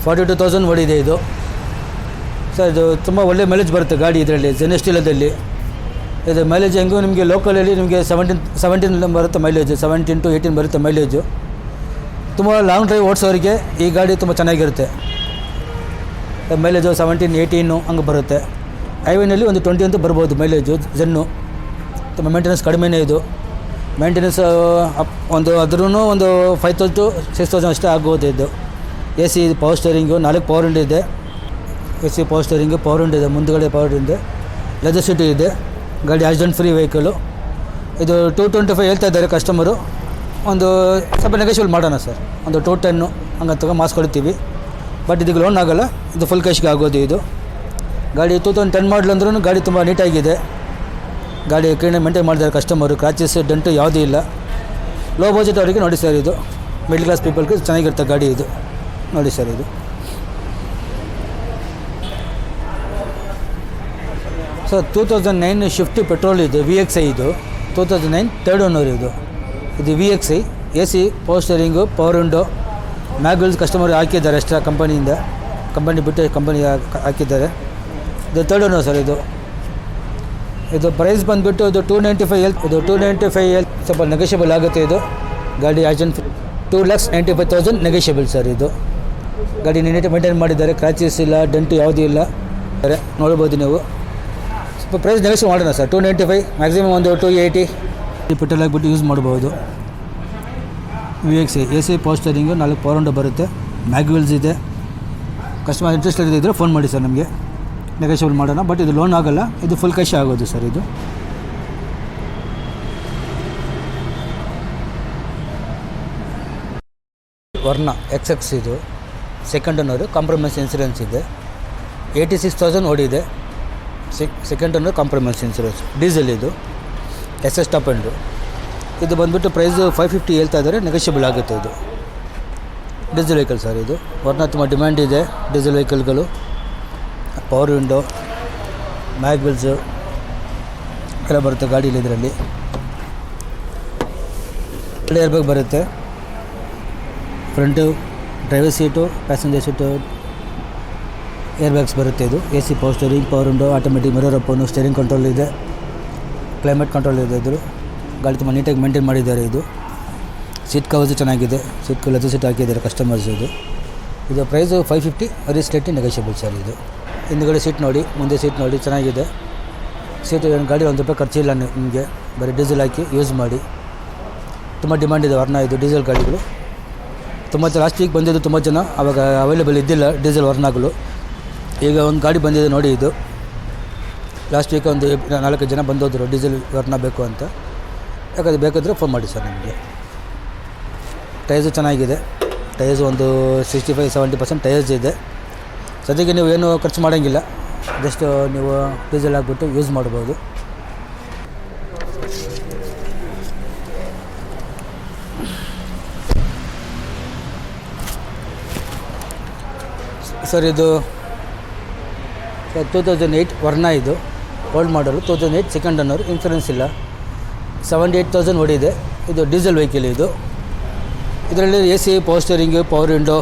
42,000 ಓಡಿದೆ ಇದು. ಸರ್ ಇದು ತುಂಬ ಒಳ್ಳೆ ಮೈಲೇಜ್ ಬರುತ್ತೆ ಗಾಡಿ ಇದರಲ್ಲಿ, Zen ST-Loದಲ್ಲಿ. ಇದು ಮೈಲೇಜ್ ಹೆಂಗೂ ನಿಮಗೆ ಲೋಕಲಲ್ಲಿ ನಿಮಗೆ 17 ಬರುತ್ತೆ ಮೈಲೇಜು, 17 to 18 ಬರುತ್ತೆ ಮೈಲೇಜು. ತುಂಬ ಲಾಂಗ್ ಡ್ರೈವ್ ಓಡಿಸೋರಿಗೆ ಈ ಗಾಡಿ ತುಂಬ ಚೆನ್ನಾಗಿರುತ್ತೆ. ಮೈಲೇಜು 17, 18 ಹಂಗೆ ಬರುತ್ತೆ. ಹೈವೇನಲ್ಲಿ ಒಂದು 20 ಅಂತೂ ಬರ್ಬೋದು ಮೈಲೇಜು. Zen ತುಂಬ ಮೇಂಟೆನೆನ್ಸ್ ಕಡಿಮೆನೇ ಇದು. ಮೇಂಟೆನೆನ್ಸ್ ಅದ್ರೂ ಒಂದು 5,000 to 6,000 ಅಷ್ಟೇ ಆಗ್ಬೋದು ಇದು. AC power steering, 4 power window ಇದೆ. AC power steering, power window ಇದೆ, ಮುಂದುಗಡೆ ಪವರ್ ವಿಂಡೋ, ಲೆದರ್ ಸೀಟು ಇದೆ. ಗಾಡಿ ಆಕ್ಸಿಡೆಂಟ್ ಫ್ರೀ ವೆಹಿಕಲು. ಇದು 225 ಹೇಳ್ತಾ ಇದ್ದಾರೆ ಕಸ್ಟಮರು. ಒಂದು ಸ್ವಲ್ಪ ನೆಗೋಷಿಯಬಲ್ ಮಾಡೋಣ ಸರ್, ಒಂದು 210 ಹಂಗೆ ತಗೊಂಡು ಮಾಡಿಸ್ಕೊಳ್ತೀವಿ. ಬಟ್ ಇದಕ್ಕೆ ಲೋನ್ ಆಗೋಲ್ಲ, ಇದು ಫುಲ್ ಕ್ಯಾಶ್ಗೆ ಆಗೋದು ಇದು. ಗಾಡಿ 2010 ಮಾಡಲ್ ಅಂದ್ರೂ ಗಾಡಿ ತುಂಬ ನೀಟಾಗಿದೆ. ಗಾಡಿ ಕ್ಲೀನಾಗಿ ಮೇಂಟೈನ್ ಮಾಡಿದ್ದಾರೆ ಕಸ್ಟಮರು. ಕ್ರಾಚಸ್ ಡೆಂಟು ಯಾವುದೂ ಇಲ್ಲ. ಲೋ ಬಜೆಟ್ ಅವರಿಗೆ ನೋಡಿ ಸರ್, ಇದು ಮಿಡ್ಲ್ ಕ್ಲಾಸ್ ಪೀಪಲ್ಗೆ ಚೆನ್ನಾಗಿರುತ್ತೆ ಗಾಡಿ ಇದು. ನೋಡಿ ಸರ್ ಇದು. ಸರ್ 2009 ಶಿಫ್ಟ್ ಪೆಟ್ರೋಲ್ ಇದು, VXi ಇದು. 2009 ಥರ್ಡ್ ಓನರ್ ಇದು. VXi, AC power steering, power window, mag wheels customer ಹಾಕಿದ್ದಾರೆ ಎಕ್ಸ್ಟ್ರಾ ಕಂಪನಿಯಿಂದ. ಕಂಪನಿ ಬಿಟ್ಟು ಕಂಪನಿ ಹಾಕಿದ್ದಾರೆ. ಇದು ಥರ್ಡ್ ಓನರ್ ಸರ್ ಇದು. ಇದು ಪ್ರೈಸ್ ಬಂದುಬಿಟ್ಟು ಇದು 295 ಸ್ವಲ್ಪ ನೆಗೋಷಿಯಬಲ್ ಆಗುತ್ತೆ ಇದು. ಗಾಡಿ ಆ್ಯಜೆಂಟ್ 2,95,000 ನೆಗೋಷಿಯಬಲ್ ಸರ್ ಇದು. ಗಾಡಿ ನೀಟಾಗಿ ಮೇಂಟೈನ್ ಮಾಡಿದ್ದಾರೆ, ಕ್ರ್ಯಾಚಸ್ ಇಲ್ಲ, ಡೆಂಟು ಯಾವುದೂ ಇಲ್ಲ. ನೋಡ್ಬೋದು ನೀವು. ಸ್ವಲ್ಪ ಪ್ರೈಸ್ ನೆಗೋಷಿಯೇಟ್ ಮಾಡೋಣ ಸರ್. 295, ಮ್ಯಾಕ್ಸಿಮಮ್ ಒಂದು 280 ಪೆಟ್ರೋಲ್ ಹಾಕ್ಬಿಟ್ಟು ಯೂಸ್ ಮಾಡ್ಬೋದು. VXi, AC power steering, 4 power window ಬರುತ್ತೆ, ಮ್ಯಾಗ್ವಿಲ್ಸ್ ಇದೆ. ಕಸ್ಟಮರ್ ಇಂಟ್ರೆಸ್ಟೆಡ್ ಇದ್ದರೆ ಫೋನ್ ಮಾಡಿ ಸರ್, ನಮಗೆ ನೆಗೋಷಿಯಬಲ್ ಮಾಡೋಣ. ಬಟ್ ಇದು ಲೋನ್ ಆಗೋಲ್ಲ, ಇದು ಫುಲ್ ಕ್ಯಾಶ್ ಆಗೋದು ಸರ್ ಇದು. ವರ್ಣ ಎಕ್ಸ್ ಇದು ಸೆಕೆಂಡ್ ಓನರು, ಕಾಂಪ್ರಮೈಸ್ ಇನ್ಸೂರೆನ್ಸ್ ಇದೆ. 86,000 ಓಡಿದೆ. Second owner compromise insurance, diesel ಇದು, SS ಟಾಪ್ ಎಂಡು. ಇದು ಬಂದುಬಿಟ್ಟು ಪ್ರೈಸು 550 ಹೇಳ್ತಾ ಇದ್ದಾರೆ, ನೆಗೋಷಿಯಬಲ್ ಆಗುತ್ತೆ. ಇದು ಡೀಸೆಲ್ ವೆಹಿಕಲ್ ಸರ್. ಇದು ವರ್ಣ ತುಂಬ ಡಿಮ್ಯಾಂಡ್ ಇದೆ ಡೀಸೆಲ್ ವೆಹಿಕಲ್ಗಳು. ಪವರ್ ವಿಂಡೋ, ಮ್ಯಾಗ್ ವಿಲ್ಸು ಎಲ್ಲ ಬರುತ್ತೆ ಗಾಡೀಲಿ. ಇದರಲ್ಲಿ ಏರ್ ಬ್ಯಾಗ್ ಬರುತ್ತೆ, front driver seat, passenger seat air bags ಬರುತ್ತೆ. ಇದು AC power steering, power window, automatic mirror open, steering control ಇದೆ, ಕ್ಲೈಮೇಟ್ ಕಂಟ್ರೋಲ್ ಇದೆ. ಇದು ಗಾಡಿ ತುಂಬ ನೀಟಾಗಿ ಮೇಂಟೈನ್ ಮಾಡಿದ್ದಾರೆ. ಇದು ಸೀಟ್ ಕವರ್ಸು ಚೆನ್ನಾಗಿದೆ, ಸೀಟ್ ಲೆದರ್ ಸೀಟ್ ಹಾಕಿದ್ದಾರೆ ಕಸ್ಟಮರ್ಸ್. ಇದು ಪ್ರೈಸು 550, ವೆರಿ ಸ್ಲೇಟಿ ನೆಗೋಷಿಯಬಲ್ ಸರ್. ಇದು ಹಿಂದುಗಡೆ ಸೀಟ್ ನೋಡಿ, ಮುಂದೆ ಸೀಟ್ ನೋಡಿ, ಚೆನ್ನಾಗಿದೆ ಸೀಟು. ಗಾಡಿ ₹1 ಖರ್ಚಿಲ್ಲ ನಿಮಗೆ, ಬರೀ ಡೀಸೆಲ್ ಹಾಕಿ ಯೂಸ್ ಮಾಡಿ. ತುಂಬ ಡಿಮ್ಯಾಂಡ್ ಇದೆ ವರ್ಣ. ಇದು ಡೀಸೆಲ್ ಗಾಡಿಗಳು ತುಂಬ ಲಾಸ್ಟ್ ವೀಕ್ ಬಂದಿದ್ದು ತುಂಬ ಜನ, ಆವಾಗ ಅವೈಲೇಬಲ್ ಇದ್ದಿಲ್ಲ ಡೀಸೆಲ್ ವರ್ಣಗಳು. ಈಗ ಒಂದು ಗಾಡಿ ಬಂದಿದೆ ನೋಡಿ. ಇದು ಲಾಸ್ಟ್ ವೀಕ್ ಒಂದು 4 ಜನ ಬಂದೋದ್ರು ಡೀಸೆಲ್ ವರ್ಣ ಬೇಕು ಅಂತ. ಯಾಕಂದರೆ ಬೇಕಾದರೆ ಫೋನ್ ಮಾಡಿ ಸರ್ ನಿಮಗೆ. ಟೈರ್ಸು ಚೆನ್ನಾಗಿದೆ, ಟೈರ್ಸು ಒಂದು 65-70% ಟೈರ್ಸ್ ಇದೆ. ಸದ್ಯಕ್ಕೆ ನೀವು ಏನು ಖರ್ಚು ಮಾಡೋಂಗಿಲ್ಲ, ಜಸ್ಟ್ ನೀವು ಡೀಸೆಲ್ ಹಾಕ್ಬಿಟ್ಟು ಯೂಸ್ ಮಾಡ್ಬೋದು. ಸರ್ ಇದು 2008 ವರ್ಣ. ಇದು ಓಲ್ಡ್ ಮಾಡಲು, 2008 ಸೆಕೆಂಡ್ ಓನರ್, ಇನ್ಸೂರೆನ್ಸ್ ಇಲ್ಲ, 78,000 ಓಡಿದೆ. ಇದು ಡೀಸೆಲ್ ವೆಹಿಕಲ್. ಇದರಲ್ಲಿ AC power steering, power window,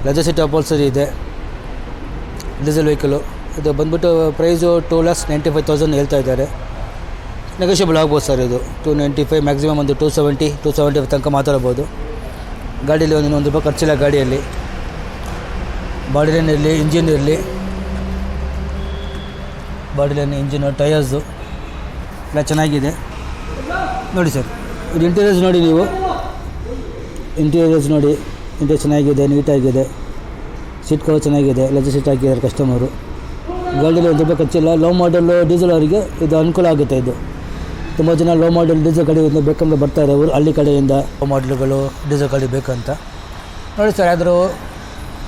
leather seat upholstery ಇದೆ. Diesel vehicle. ಇದು ಬಂದುಬಿಟ್ಟು ಪ್ರೈಸು 2,95,000 ಹೇಳ್ತಾ ಇದ್ದಾರೆ, ನೆಗೋಷಿಯಬಲ್ ಆಗ್ಬೋದು ಸರ್. ಇದು 295, ಮ್ಯಾಕ್ಸಿಮಮ್ ಒಂದು 270 ತನಕ ಮಾತಾಡ್ಬೋದು. ಗಾಡೀಲಿ ₹1 ಖರ್ಚಿಲ್ಲ ಗಾಡಿಯಲ್ಲಿ. ಬಾಡಿ ಲೈನ್ ಇರಲಿ, ಇಂಜಿನ್ ಇರಲಿ, ಬಾಡಿ ಲೈನ್, ಇಂಜಿನು, ಟಯರ್ಸು ಎಲ್ಲ ಚೆನ್ನಾಗಿದೆ ನೋಡಿ ಸರ್. ಇದು ಇಂಟೀರಿಯರ್ಸ್ ನೋಡಿ, ನೀವು ಇಂಟೀರಿಯರ್ಸ್ ನೋಡಿ, ಇಂಟೀರಿಯರ್ ಚೆನ್ನಾಗಿದೆ, ನೀಟಾಗಿದೆ, ಸೀಟ್ ಕವರ್ ಚೆನ್ನಾಗಿದೆ, ಲೆದರ್ ಸೀಟ್ ಹಾಕಿದ್ದಾರೆ ಕಸ್ಟಮರು. ಗಾಡಿಯಲ್ಲಿ ₹1 ಖರ್ಚಿಲ್ಲ. ಲೋ ಮಾಡಲು ಡೀಸೆಲ್ ಅವರಿಗೆ ಇದು ಅನುಕೂಲ ಆಗುತ್ತೆ. ಇದು ತುಂಬ ಜನ ಲೋ ಮಾಡಲ್ ಡೀಸೆಲ್ ಗಾಡಿ ಬೇಕಂದ್ರೆ ಬರ್ತಾರೆ ಹಳ್ಳಿ ಕಡೆಯಿಂದ. ಲೋ ಮಾಡಲ್ಗಳು ಡೀಸೆಲ್ ಗಾಡಿ ಬೇಕಂತ ನೋಡಿ ಸರ್. ಯಾವ್ದಾದ್ರು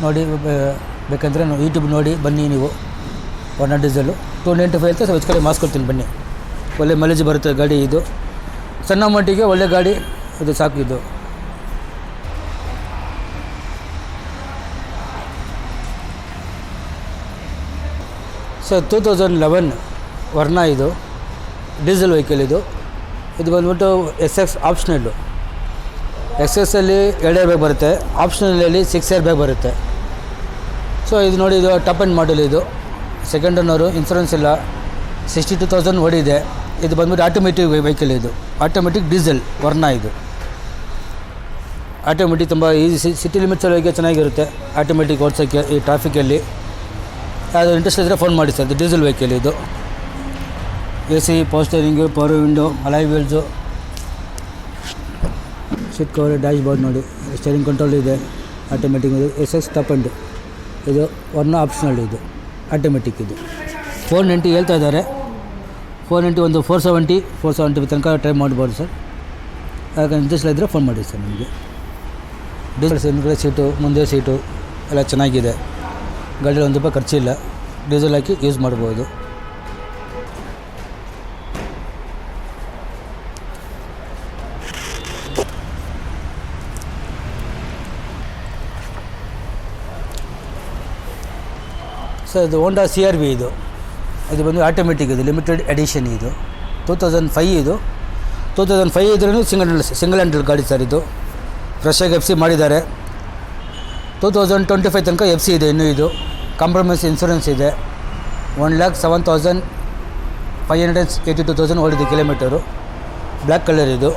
ನೋಡಿ ಬೇಕಂದರೆ ಯೂಟ್ಯೂಬ್ ನೋಡಿ ಬನ್ನಿ ನೀವು. ವರ್ಣ ಡೀಸೆಲು 295 ಹೇಳ್ತಾ ಹೆಚ್ಚು ಕಡೆ ಮಾಸ್ಕೊಳ್ತೀನಿ ಬನ್ನಿ. ಒಳ್ಳೆ ಮೈಲೇಜ್ ಬರುತ್ತೆ ಗಾಡಿ. ಇದು ಸಣ್ಣ ಮಟ್ಟಿಗೆ ಒಳ್ಳೆ ಗಾಡಿ, ಇದು ಸಾಕು. ಇದು ಸರ್ 2011 ವರ್ಣ. ಇದು ಡೀಸೆಲ್ ವೆಹಿಕಲ್. ಇದು ಬಂದ್ಬಿಟ್ಟು SS ಆಪ್ಷನಲ್ಲು. XSಲ್ಲಿ 2 ಏರ್ ಬ್ಯಾಗ್ ಬರುತ್ತೆ, ಆಪ್ಷನಲ್ಲಿ 6 ಏರ್ ಬ್ಯಾಗ್ ಬರುತ್ತೆ. ಸೊ ಇದು ನೋಡಿ, ಇದು ಟಾಪ್ ಎಂಡ್ ಮಾಡಲ್. ಇದು ಸೆಕೆಂಡ್ ಓನರು, ಇನ್ಸೂರೆನ್ಸ್ ಇಲ್ಲ, 62,000 ಓಡಿದೆ. ಇದು ಬಂದ್ಬಿಟ್ಟು ಆಟೋಮೆಟಿಕ್ ವೆಹಿಕಲ್. ಇದು ಆಟೋಮೆಟಿಕ್ ಡೀಸೆಲ್ ವರ್ಣ. ಇದು ಆಟೋಮೆಟಿಕ್ ತುಂಬ ಈಸಿ, ಸಿಟಿ ಲಿಮಿಟ್ಸಲ್ಲಿ ಚೆನ್ನಾಗಿರುತ್ತೆ ಆಟೋಮೆಟಿಕ್ ಓಡಿಸೋಕ್ಕೆ. ಈ ಟ್ರಾಫಿಕಲ್ಲಿ ಯಾವುದು ಇಂಟ್ರೆಸ್ಟ್ ಇದ್ದರೆ ಫೋನ್ ಮಾಡಿ ಸರ್. ಇದು ಡೀಸೆಲ್ ವೆಹಿಕಲ್. ಇದು AC power steering, power window, alloy wheels, seat cover, dash board ನೋಡಿ, ಸ್ಟೇರಿಂಗ್ ಕಂಟ್ರೋಲ್ ಇದೆ, ಆಟೋಮೆಟಿಕ್. ಇದು SS ಟಾಪ್ ಎಂಡು. ಇದು ವರ್ಣ ಆಪ್ಷನಲ್. ಇದು ಆಟೋಮೆಟಿಕ್. ಇದು 490 ಹೇಳ್ತಾ ಇದ್ದಾರೆ. 490 ಒಂದು 470 ತನಕ ಟ್ರೈ ಮಾಡ್ಬೋದು ಸರ್. ಯಾಕಂದ್ರೆ ಇಂಟ್ರೆಸ್ಟ್ ಇದ್ದರೆ ಫೋನ್ ಮಾಡಿ ಸರ್ ನಿಮಗೆ. ಡೀಸೆಲ್ ಹಿಂದ್ಗಡೆ ಸೀಟು, ಮುಂದೆ ಸೀಟು ಎಲ್ಲ ಚೆನ್ನಾಗಿದೆ. ಗಾಡಿಯಲ್ಲಿ ₹1 ಖರ್ಚಿಲ್ಲ, ಡೀಸೆಲ್ ಹಾಕಿ ಯೂಸ್ ಮಾಡ್ಬೋದು. ಸರ್ ಇದು ಹೋಂಡಾ CR-V. ಇದು ಬಂದು ಆಟೋಮೆಟಿಕ್. ಇದು ಲಿಮಿಟೆಡ್ ಎಡಿಷನ್. ಇದು 2005. ಇದು 2005 ಇದ್ರೂ ಸಿಂಗಲ್ ಹ್ಯಾಂಡಲ್ ಗಾಡಿ ಸರ್. ಇದು ಫ್ರೆಶಾಗಿ FC ಮಾಡಿದ್ದಾರೆ. 2025 ತನಕ FC ಇದೆ ಇನ್ನೂ. ಇದು ಕಾಂಪ್ರಮೈಸ್ ಇನ್ಸೂರೆನ್ಸ್ ಇದೆ. 1,07,582,000 ಓಡಿದೆ ಕಿಲೋಮೀಟರು. Black colour. ಇದು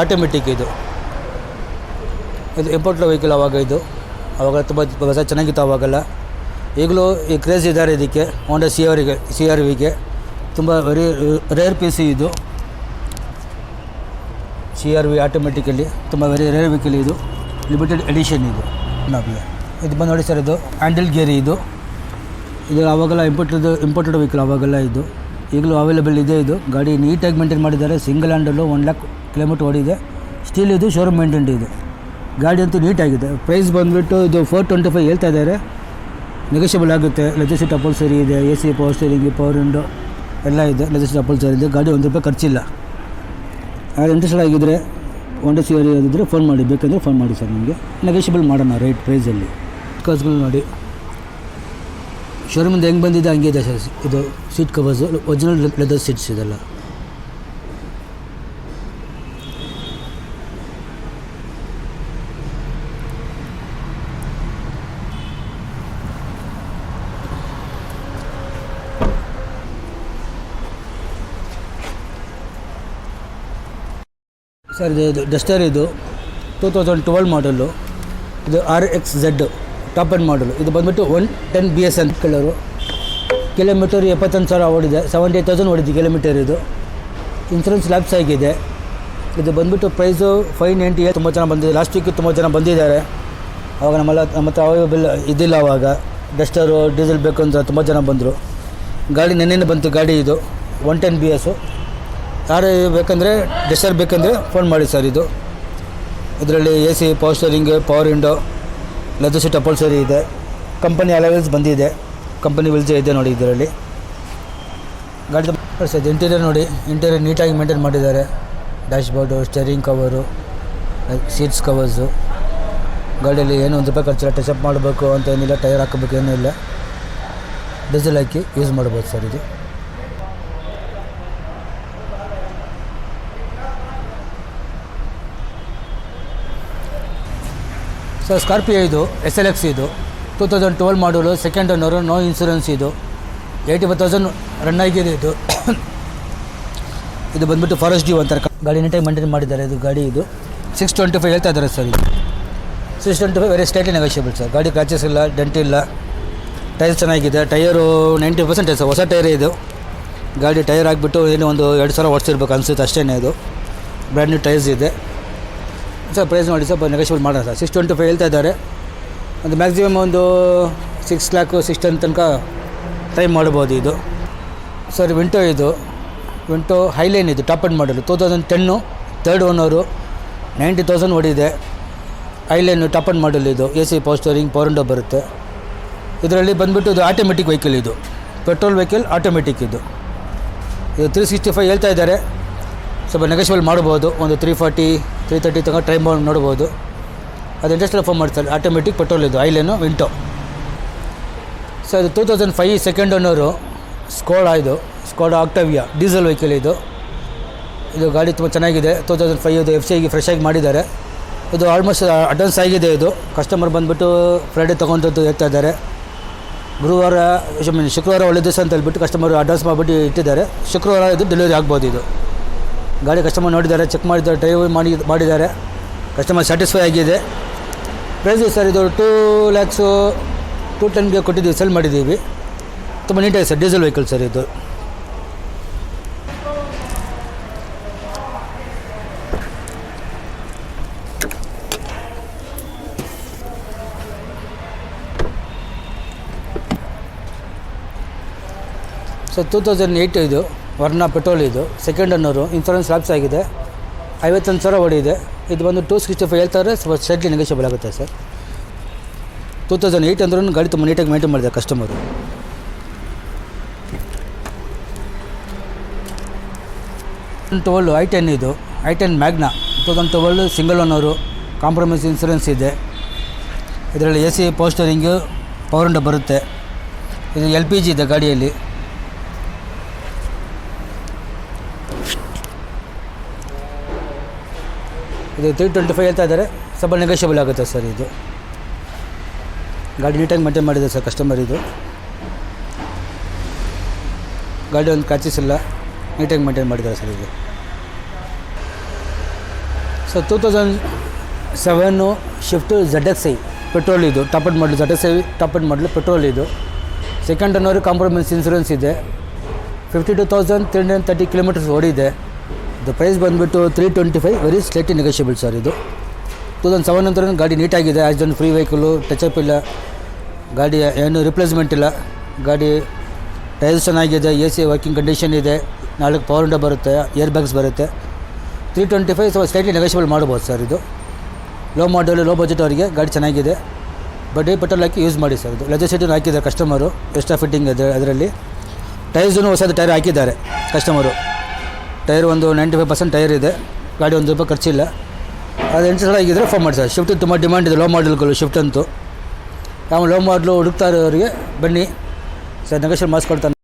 ಆಟೋಮೆಟಿಕ್. ಇದು ಇಂಪೋರ್ಟ್ ವೆಹಿಕಲ್. ಆವಾಗ ತುಂಬ ಹೊಸ ಚೆನ್ನಾಗಿತ್ತು ಆವಾಗೆಲ್ಲ. ಈಗಲೂ ಈ ಕ್ರೇಜ್ ಇದ್ದಾರೆ ಇದಕ್ಕೆ. ಹೋಂಡಾ CR-Vಗೆ ತುಂಬ ವೆರಿ ರೇರ್ ಪೀಸ್. ಇದು CR-V ಆಟೋಮೆಟಿಕಲ್ಲಿ ತುಂಬ ವೆರಿ ರೇರ್ ವೆಹಿಕಲ್. ಇದು ಲಿಮಿಟೆಡ್ ಎಡಿಷನ್. ಇದು ಬಂದು ನೋಡಿ ಸರ್, ಇದು ಹ್ಯಾಂಡಲ್ ಗೇರ್. ಇದು ಆವಾಗೆಲ್ಲ ಇಂಪೋರ್ಟೆಡ್ ವೆಹಿಕಲ್ ಆವಾಗೆಲ್ಲ. ಈಗಲೂ ಅವೈಲೇಬಲ್ ಇದೆ. ಇದು ಗಾಡಿ ನೀಟಾಗಿ ಮೇಂಟೈನ್ ಮಾಡಿದ್ದಾರೆ. ಸಿಂಗಲ್ ಹ್ಯಾಂಡಲ್ಲು, 1 lakh ಕಿಲೋಮೀಟ್ರ್ ಓಡಿದೆ. ಸ್ಟಿಲ್ ಇದು ಶೋರೂಮ್ ಮೇಂಟೈನ್ಡ್. ಇದು ಗಾಡಿ ಅಂತೂ ನೀಟಾಗಿದೆ. ಪ್ರೈಸ್ ಬಂದುಬಿಟ್ಟು ಇದು 425 ಹೇಳ್ತಾ ಇದ್ದಾರೆ. ನೆಗೋಷಿಯಬಲ್ ಆಗುತ್ತೆ. ಲೆದರ್ ಸೀಟ್ ಅಪೋಲ್ಸರಿ ಇದೆ, AC power steering, power window ಎಲ್ಲ ಇದೆ. ಲೆದರ್ ಸೀಟ್ ಅಪೋಲ್ಸರಿ ಇದೆ. ಗಾಡಿ ₹1 ಖರ್ಚಿಲ್ಲ. ಯಾರು ಇಂಟ್ರೆಸ್ಟೆಡ್ ಆಗಿದ್ದರೆ Honda CR ಆಗಿದ್ದರೆ ಫೋನ್ ಮಾಡಿ, ಬೇಕಂದರೆ ಫೋನ್ ಮಾಡಿ ಸರ್. ನಿಮಗೆ ನೆಗೋಷಿಯಬಲ್ ಮಾಡೋಣ ರೇಟ್ ಪ್ರೈಸಲ್ಲಿ. ಕವರ್ಸ್ಗಳು ನೋಡಿ, ಶೋರೂಮಿಂದ ಹೆಂಗೆ ಬಂದಿದೆ ಹಂಗೆ ಇದೆ ಸರ್. ಇದು seat covers original leather seats ಇದೆಲ್ಲ. ಸರ್ ಇದು ಡಸ್ಟರ್, ಇದು 2012 ಮಾಡಲು. ಇದು RXZ ಟಾಪ್ ಎಂಡ್ ಮಾಡಲು. ಇದು ಬಂದುಬಿಟ್ಟು 110 BS ಅಂತ ಕಲರು. ಕಿಲೋಮೀಟರ್ 71,000 ಓಡಿದೆ. 78,000 ಓಡಿದೆ ಕಿಲೋಮೀಟರ್. ಇದು ಇನ್ಸೂರೆನ್ಸ್ ಲ್ಯಾಪ್ಸ್ ಆಗಿದೆ. ಇದು ಬಂದುಬಿಟ್ಟು ಪ್ರೈಸು 598. ತುಂಬ ಜನ ಬಂದಿದೆ. ಲಾಸ್ಟ್ ವೀಕ್ ತುಂಬ ಜನ ಬಂದಿದ್ದಾರೆ. ಆವಾಗ ನಮ್ಮ ಹತ್ರ ಅವೈಲೇಬಲ್ ಇದ್ದಿಲ್ಲ. ಆವಾಗ ಡಸ್ಟರು ಡೀಸೆಲ್ ಬೇಕು ಅಂತ ತುಂಬ ಜನ ಬಂದರು. ಗಾಡಿ ನೆನ್ನೆನೇ ಬಂತು ಗಾಡಿ. ಇದು 110 BS. ಯಾರು ಬೇಕಂದರೆ ಡಸ್ಟರ್ ಬೇಕಂದರೆ ಫೋನ್ ಮಾಡಿ ಸರ್. ಇದರಲ್ಲಿ AC power steering, power window, leather seat upholstery ಇದೆ. ಕಂಪನಿ ಅಲವೆಲ್ಸ್ ಬಂದಿದೆ. ಕಂಪನಿ ವಿಲ್ಜೆ ಇದೆ ನೋಡಿ ಇದರಲ್ಲಿ. ಗಾಡಿ ಸರ್ ಇಂಟೀರಿಯರ್ ನೋಡಿ, ಇಂಟೀರಿಯರ್ ನೀಟಾಗಿ ಮೇಂಟೈನ್ ಮಾಡಿದ್ದಾರೆ. Dashboard, steering cover, seats covers. ಗಾಡಿಯಲ್ಲಿ ಏನೂ ₹1 ಖರ್ಚಿಲ್ಲ. ಟಚಪ್ ಮಾಡಬೇಕು ಅಂತ ಏನಿಲ್ಲ, ಟೈರ್ ಹಾಕಬೇಕು ಏನೂ ಇಲ್ಲ. ಡೀಸೆಲ್ ಹಾಕಿ ಯೂಸ್ ಮಾಡ್ಬೋದು ಸರ್. ಇದು ಸರ್ ಸ್ಕಾರ್ಪಿಯೋ. ಇದು SLX. ಇದು 2012 ಮಾಡಲು, ಸೆಕೆಂಡ್ ಓನರು, ನೋ ಇನ್ಸೂರೆನ್ಸ್. ಇದು 85,000 ರನ್ ಆಗಿದೆ. ಇದು ಬಂದುಬಿಟ್ಟು ಫಾರೆಸ್ಟ್ ಡ್ಯೂ ಅಂತಾರೆ. ಗಾಡಿ ನೀಟಾಗಿ ಮೇಂಟೈನ್ ಮಾಡಿದ್ದಾರೆ. ಇದು ಗಾಡಿ ಇದು 625 ಹೇಳ್ತಾ ಇದ್ದಾರೆ ಸರ್. ಇದು 625 ವೆರಿ ಸ್ಟೇಟ್ಲಿ ನೆಗೋಷಿಯಬಲ್ ಸರ್. ಗಾಡಿ ಕ್ರಾಚಸ್ ಇಲ್ಲ, ಡೆಂಟ್ ಇಲ್ಲ. ಟೈರ್ ಚೆನ್ನಾಗಿದೆ. ಟೈರು 90% ಸರ್, ಹೊಸ ಟೈರ್ ಇದು. ಗಾಡಿ ಟೈರ್ ಆಗಿಬಿಟ್ಟು ಏನೋ ಒಂದು 2,000 ಓಡಿಸಿರ್ಬೇಕು ಅನಿಸುತ್ತೆ ಅಷ್ಟೇ. ಇದು ಬ್ರ್ಯಾಂಡ್ ನ್ಯೂ ಟೈರ್ಸ್ ಇದೆ ಸರ್. ಪ್ರೈಸ್ ನೋಡಿ ಸ್ವಲ್ಪ ನೆಗೋಷಿಯಬಲ್ ಮಾಡೋಣ ಸರ್. 625 ಹೇಳ್ತಾ ಇದ್ದಾರೆ. ಒಂದು ಮ್ಯಾಕ್ಸಿಮಮ್ ಒಂದು 6,10,000 ತನಕ ಟ್ರೈ ಮಾಡ್ಬೋದು ಇದು ಸರ್. ವಿಂಟೋ. ಇದು ವಿಂಟೋ ಹೈಲೈನ್. ಇದು ಟಾಪ್ ಎಂಡ್ ಮಾಡಲು 2010 ಥರ್ಡ್ ಓನರು, 90,000 ಓಡಿದೆ. ಹೈಲೈನು ಟಾಪ್ ಎಂಡ್ ಮಾಡಲ್. ಇದು AC power steering, power window ಬರುತ್ತೆ. ಇದರಲ್ಲಿ ಬಂದುಬಿಟ್ಟು ಇದು ಆಟೋಮೆಟಿಕ್ ವೆಹಿಕಲ್. ಇದು ಪೆಟ್ರೋಲ್ ವೆಹಿಕಲ್ ಆಟೋಮೆಟಿಕ್. ಇದು 365 ಹೇಳ್ತಾ ಇದ್ದಾರೆ. ಸ್ವಲ್ಪ ನೆಗೋಷಿಯಬಲ್ ಮಾಡ್ಬೋದು. ಒಂದು 340, 330 ತನಕ ಟ್ರೈ ಮಾಡಿ ನೋಡ್ಬೋದು. ಅದು ಇಂಟ್ರೆಸ್ಟೆಲ್ಲ ಫೋನ್ ಮಾಡ್ತಾರೆ. Automatic petrol. ಇದು ಐಲೇನು ವಿಂಟೋ ಸರ್. ಇದು 2005 ಸೆಕೆಂಡ್ ಓನರು, ಸ್ಕೋಡಾ. ಇದು ಸ್ಕೋಡಾ ಆಕ್ಟಾವಿಯಾ ಡೀಸೆಲ್ ವೆಹಿಕಲ್. ಇದು ಗಾಡಿ ತುಂಬ ಚೆನ್ನಾಗಿದೆ. 2005 ಇದು FCIಗೆ ಫ್ರೆಶ್ ಆಗಿ ಮಾಡಿದ್ದಾರೆ. ಇದು ಆಲ್ಮೋಸ್ಟ್ ಅಡ್ವಾನ್ಸ್ ಆಗಿದೆ. ಇದು ಕಸ್ಟಮರ್ ಬಂದುಬಿಟ್ಟು ಫ್ರೈಡೇ ತೊಗೊಂಡದ್ದು ಹೇಳ್ತಾ ಇದ್ದಾರೆ. ಶುಕ್ರವಾರ ಒಳ್ಳೆ ದಿವಸ ಅಂತ ಹೇಳ್ಬಿಟ್ಟು ಕಸ್ಟಮರ್ ಅಡ್ವಾನ್ಸ್ ಮಾಡಿಬಿಟ್ಟು ಇಟ್ಟಿದ್ದಾರೆ. ಶುಕ್ರವಾರ ಇದು ಡೆಲಿವರಿ ಆಗ್ಬೋದು. ಇದು ಗಾಡಿ ಕಸ್ಟಮರ್ ನೋಡಿದ್ದಾರೆ, ಚೆಕ್ ಮಾಡಿದ್ದಾರೆ, ಡ್ರೈವ್ ಮಾಡಿದ್ದಾರೆ. ಕಸ್ಟಮರ್ ಸ್ಯಾಟಿಸ್ಫೈ ಆಗಿದೆ. ಪ್ರೈಸು ಸರ್ ಇದು 2,10,000 ಕೊಟ್ಟಿದ್ದೀವಿ, ಸೆಲ್ ಮಾಡಿದ್ದೀವಿ. ತುಂಬ ನೀಟಾಗಿದೆ ಸರ್. Diesel vehicle sir. ಇದು ಸರ್ 2008 ಇದು ವರ್ಣ ಪೆಟ್ರೋಲ್. ಇದು ಸೆಕೆಂಡ್ ಓನರು, ಇನ್ಸೂರೆನ್ಸ್ ಲ್ಯಾಪ್ಸ್ ಆಗಿದೆ. 51,000 ಓಡಿದೆ. ಇದು ಬಂದು 265 ಹೇಳ್ತಾರೆ. ಸ್ವಲ್ಪ ಸ್ಲೈಟ್ಲಿ ನೆಗೋಷಿಯಬಲ್ ಆಗುತ್ತೆ ಸರ್. 2008 ಅಂದ್ರೂ ಗಾಡಿ ತುಂಬ ನೀಟಾಗಿ ಮೇಂಟೈನ್ ಮಾಡಿದ್ದಾರೆ ಕಸ್ಟಮರು. i10 ಇದು i10 Magna 2012 single owner, compromise insurance ಇದೆ. ಇದರಲ್ಲಿ AC power steering, power window ಬರುತ್ತೆ. ಇದು LPG ಇದೆ ಗಾಡಿಯಲ್ಲಿ. ಇದು 325 ಹೇಳ್ತಾ ಇದ್ದಾರೆ. ಸ್ವಲ್ಪ ನೆಗೋಷಿಯಬಲ್ ಆಗುತ್ತೆ ಸರ್. ಇದು ಗಾಡಿ ನೀಟಾಗಿ ಮೇಂಟೈನ್ ಮಾಡಿದೆ ಸರ್ ಕಸ್ಟಮರ್. ಇದು ಗಾಡಿ ಒಂದು ಕ್ರಾಚಸ್ ಇಲ್ಲ, ನೀಟಾಗಿ ಮೇಂಟೈನ್ ಮಾಡಿದ್ದಾರೆ ಸರ್. ಇದು ಸರ್ 2007 ಶಿಫ್ಟು ZXi ಪೆಟ್ರೋಲ್. ಇದು ಟಾಪ್ ಎಂಡ್ ಮಾಡಲು. ZXi ಟಾಪ್ ಎಂಡ್ ಮಾಡಲು ಪೆಟ್ರೋಲ್. ಇದು ಸೆಕೆಂಡ್ ಓನರು, ಕಾಂಪ್ರಮೈಸ್ ಇನ್ಸೂರೆನ್ಸ್ ಇದೆ. 52,330 ಕಿಲೋಮೀಟರ್ಸ್ ಓಡಿದೆ. ಇದು ಪ್ರೈಸ್ ಬಂದುಬಿಟ್ಟು 325 ವೆರಿ ಸ್ಲೈಟ್ಲಿ ನೆಗೋಷಿಯಬಲ್ ಸರ್. ಇದು 2007 ನಂತರ ಗಾಡಿ ನೀಟಾಗಿದೆ. ಆಕ್ಸಿಡೆಂಟ್ ಫ್ರೀ ವೆಹಿಕಲು, ಟಚಪ್ ಇಲ್ಲ. ಗಾಡಿ ಏನು ರಿಪ್ಲೇಸ್ಮೆಂಟ್ ಇಲ್ಲ. ಗಾಡಿ ಟೈರ್ಸ್ ಚೆನ್ನಾಗಿದೆ. AC ವರ್ಕಿಂಗ್ ಕಂಡೀಷನ್ ಇದೆ. 4 ಪವರ್ ವಿಂಡೋ ಬರುತ್ತೆ, ಏರ್ ಬ್ಯಾಗ್ಸ್ ಬರುತ್ತೆ. 325 ಸ್ಲೈಟ್ಲಿ ನೆಗೋಷಿಯಬಲ್ ಮಾಡ್ಬೋದು ಸರ್. ಇದು ಲೋ ಮಾಡಲು ಲೋ ಬಜೆಟ್ ಅವರಿಗೆ ಗಾಡಿ ಚೆನ್ನಾಗಿದೆ. ಬಡ್ಡಿ ಪೆಟ್ರೋಲ್ ಹಾಕಿ ಯೂಸ್ ಮಾಡಿ ಸರ್. ಇದು ಲೆದರ್ ಸೀಟನ್ನು ಹಾಕಿದ್ದಾರೆ ಕಸ್ಟಮರು, ಎಕ್ಸ್ಟ್ರಾ ಫಿಟ್ಟಿಂಗ್ ಇದೆ ಅದರಲ್ಲಿ. ಟೈರ್ಸೂ ಹೊಸದು ಟೈರ್ ಹಾಕಿದ್ದಾರೆ ಕಸ್ಟಮರು. ಟೈರ್ ಒಂದು 95% ಟೈರ್ ಇದೆ. ಗಾಡಿ ₹1 ಖರ್ಚಿಲ್ಲ. ಅದು ಇಂಟ್ರೆಸ್ಟ್ ಆಗಿದ್ದರೆ ಫೋನ್ ಮಾಡಿ ಸರ್. ಶಿಫ್ಟ್ ತುಂಬ ಡಿಮಾಂಡ್ ಇದೆ, ಲೋ ಮಾಡಲ್ಗಳು ಶಿಫ್ಟ್ ಅಂತೂ. ನಾವು ಲೋ ಮಾಡಲು ಹುಡುಕ್ತಾ ಇರೋರಿಗೆ ಬನ್ನಿ ಸರ್, ನೆಗೋಷಿಯೇಟ್ ಮಾಡಿಸ್ಕೊಡ್ತಾನೆ.